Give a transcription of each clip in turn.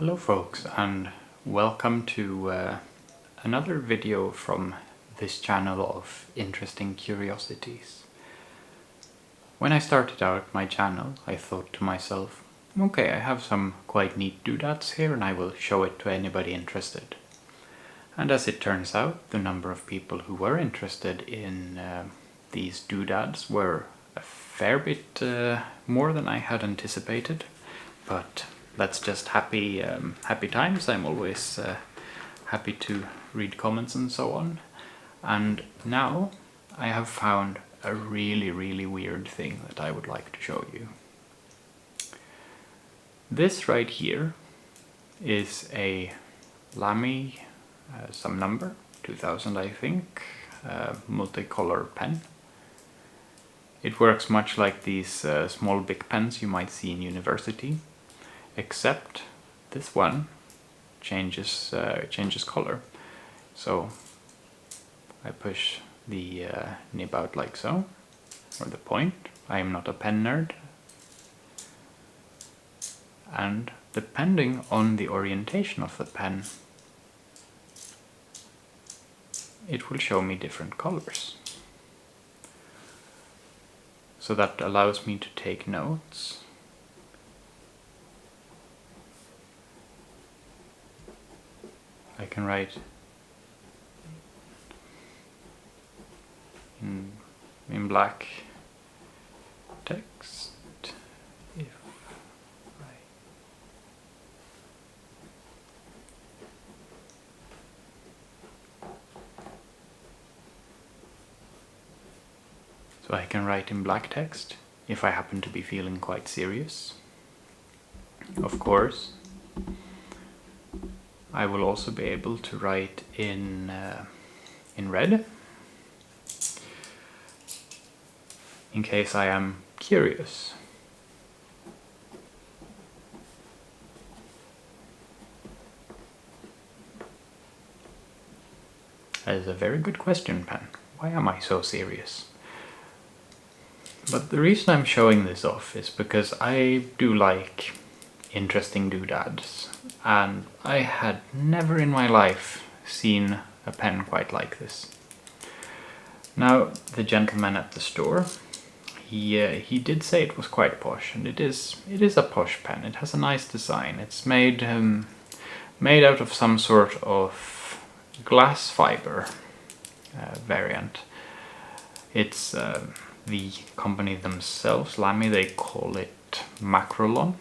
Hello folks, and welcome to another video from this channel of interesting curiosities. When I started out my channel, I thought to myself, okay, I have some quite neat doodads here and I will show it to anybody interested. And as it turns out, the number of people who were interested in these doodads were a fair bit more than I had anticipated, but that's just happy times. I'm always happy to read comments and so on. And now I have found a really weird thing that I would like to show you. This right here is a Lamy, some number, 2000 I think, multicolor pen. It works much like these small Bic pens you might see in university, except this one changes color. So I push the nib out like so, or the point. I am not a pen nerd, and depending on the orientation of the pen, it will show me different colors. So that allows me to take notes. I can write in black text if So I can write in black text if I happen to be feeling quite serious. Of course, I will also be able to write in red, in case I am curious. That is a very good question, pen. Why am I so serious? But the reason I'm showing this off is because I do like interesting doodads, and I had never in my life seen a pen quite like this. Now, the gentleman at the store, he did say it was quite posh, and it is a posh pen. It has a nice design. It's made out of some sort of glass fiber variant. It's the company themselves, Lamy, they call it Macrolon.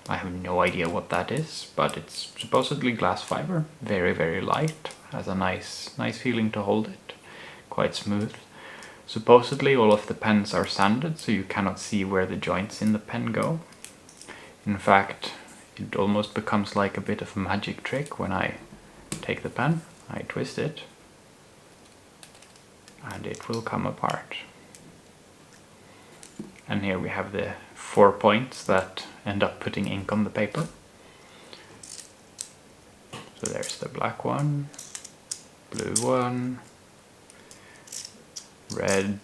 I have no idea what that is, but it's supposedly glass fiber, very light, has a nice feeling to hold it, quite smooth. Supposedly all of the pens are sanded, so you cannot see where the joints in the pen go. In fact, it almost becomes like a bit of a magic trick when I take the pen, I twist it, and it will come apart. And here we have the 4 points that end up putting ink on the paper. So there's the black one, blue one, red,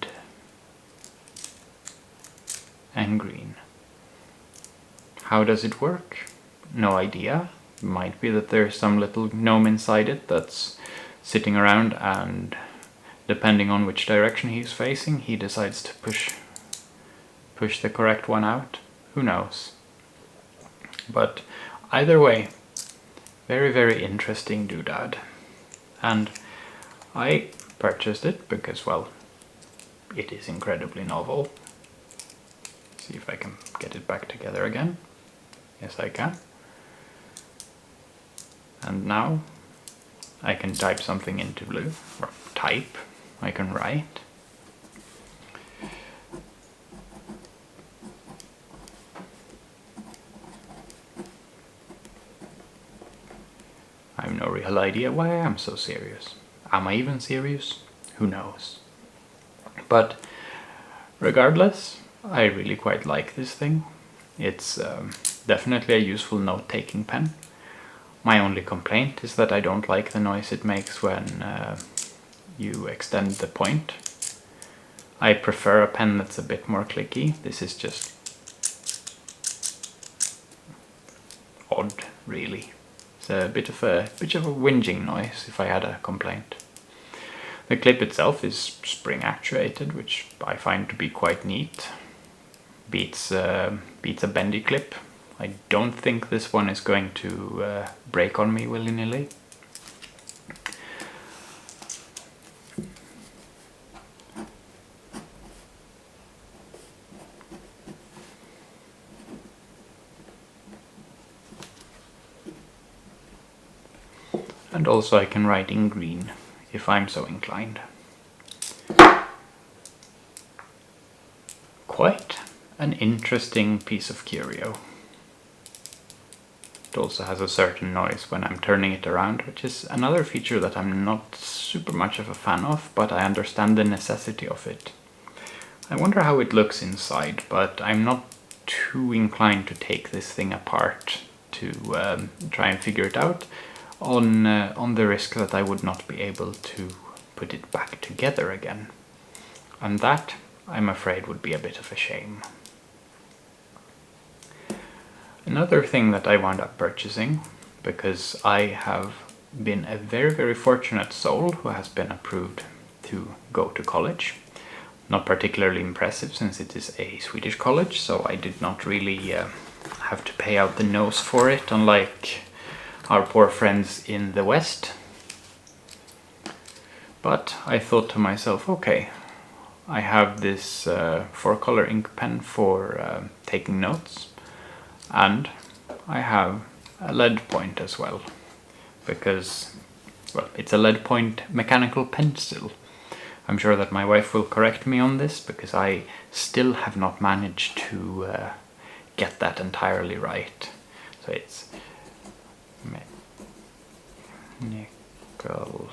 and green. How does it work? No idea. It might be that there's some little gnome inside it that's sitting around, and depending on which direction he's facing, he decides to push the correct one out. Who knows? But either way, very interesting doodad. And I purchased it because, well, it is incredibly novel. See if I can get it back together again. Yes, I can. And now I can type something into blue, or type, I can write. I have no real idea why I am so serious. Am I even serious? Who knows? But regardless, I really quite like this thing. It's definitely a useful note-taking pen. My only complaint is that I don't like the noise it makes when you extend the point. I prefer a pen that's a bit more clicky. This is just odd really. It's a bit of a whinging noise if I had a complaint. The clip itself is spring actuated, which I find to be quite neat. Beats a bendy clip. I don't think this one is going to break on me willy-nilly. And also I can write in green if I'm so inclined. Quite an interesting piece of curio. It also has a certain noise when I'm turning it around, which is another feature that I'm not super much of a fan of, but I understand the necessity of it. I wonder how it looks inside, but I'm not too inclined to take this thing apart to try and figure it out, on the risk that I would not be able to put it back together again. And that, I'm afraid, would be a bit of a shame. Another thing that I wound up purchasing, because I have been a very, very fortunate soul who has been approved to go to college. Not particularly impressive since it is a Swedish college, so I did not really have to pay out the nose for it, unlike our poor friends in the West. But I thought to myself, okay, I have this 4-color ink pen for taking notes, and I have a lead point as well, because, well, it's a lead point mechanical pencil. I'm sure that my wife will correct me on this, because I still have not managed to get that entirely right. So it's mechanical.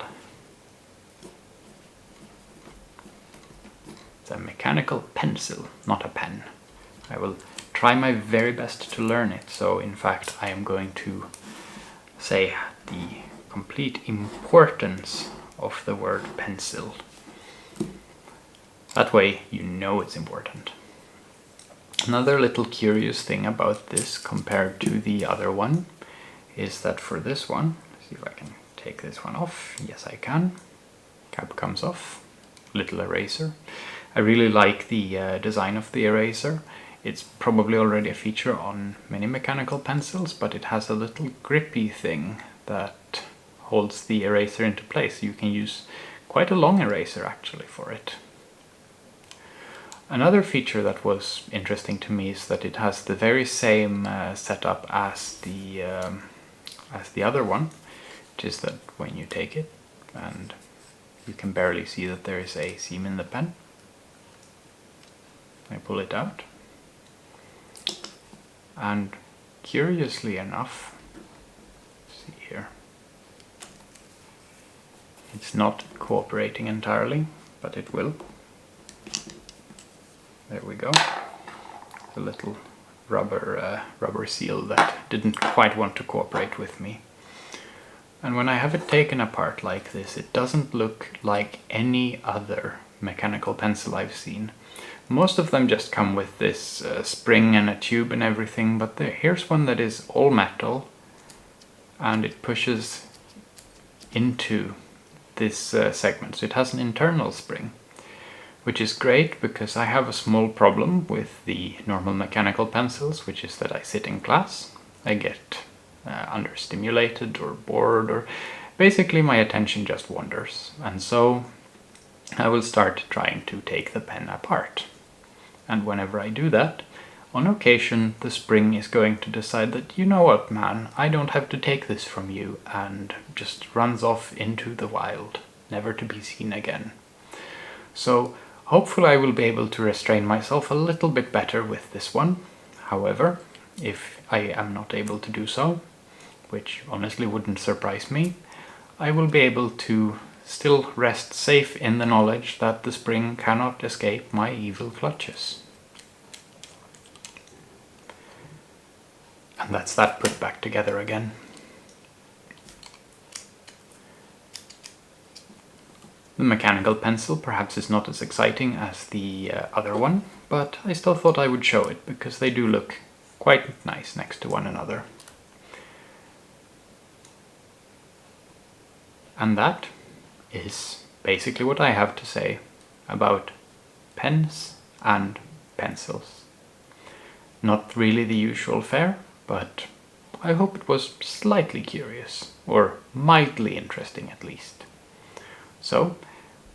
It's a mechanical pencil, not a pen. I will try my very best to learn it, so in fact I am going to say the complete importance of the word pencil. That way you know it's important. Another little curious thing about this compared to the other one is that for this one, see if I can take this one off. Yes, I can. Cap comes off. Little eraser. I really like the design of the eraser. It's probably already a feature on many mechanical pencils, but it has a little grippy thing that holds the eraser into place. You can use quite a long eraser actually for it. Another feature that was interesting to me is that it has the very same setup as the other one, which is that when you take it, and you can barely see that there is a seam in the pen, I pull it out, and curiously enough, see here, it's not cooperating entirely, but it will. There we go. A little rubber seal that didn't quite want to cooperate with me. And when I have it taken apart like this, it doesn't look like any other mechanical pencil I've seen. Most of them just come with this spring and a tube and everything, but here's one that is all metal, and it pushes into this segment, so it has an internal spring. Which is great because I have a small problem with the normal mechanical pencils, which is that I sit in class, I get understimulated or bored, or basically my attention just wanders. And so I will start trying to take the pen apart. And whenever I do that, on occasion the spring is going to decide that, you know what man, I don't have to take this from you, and just runs off into the wild, never to be seen again. So hopefully I will be able to restrain myself a little bit better with this one. However, if I am not able to do so, which honestly wouldn't surprise me, I will be able to still rest safe in the knowledge that the spring cannot escape my evil clutches. And that's that put back together again. The mechanical pencil perhaps is not as exciting as the other one, but I still thought I would show it because they do look quite nice next to one another. And that is basically what I have to say about pens and pencils. Not really the usual fare, but I hope it was slightly curious, or mildly interesting at least. So,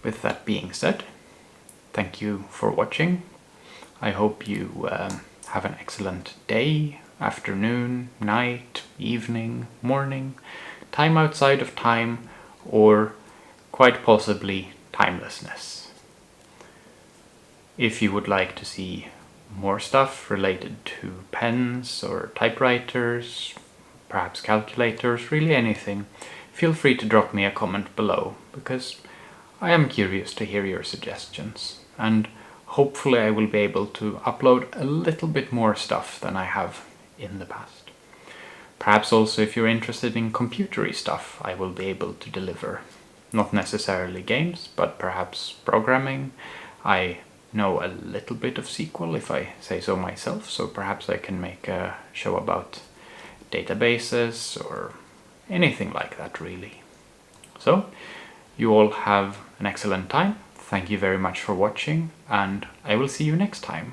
with that being said, thank you for watching. I hope you have an excellent day, afternoon, night, evening, morning, time outside of time, or quite possibly timelessness. If you would like to see more stuff related to pens or typewriters, perhaps calculators, really anything, feel free to drop me a comment below, because I am curious to hear your suggestions, and hopefully I will be able to upload a little bit more stuff than I have in the past. Perhaps also if you're interested in computery stuff, I will be able to deliver. Not necessarily games, but perhaps programming. I know a little bit of SQL, if I say so myself, so perhaps I can make a show about databases or anything like that, really. So, you all have an excellent time. Thank you very much for watching, and I will see you next time.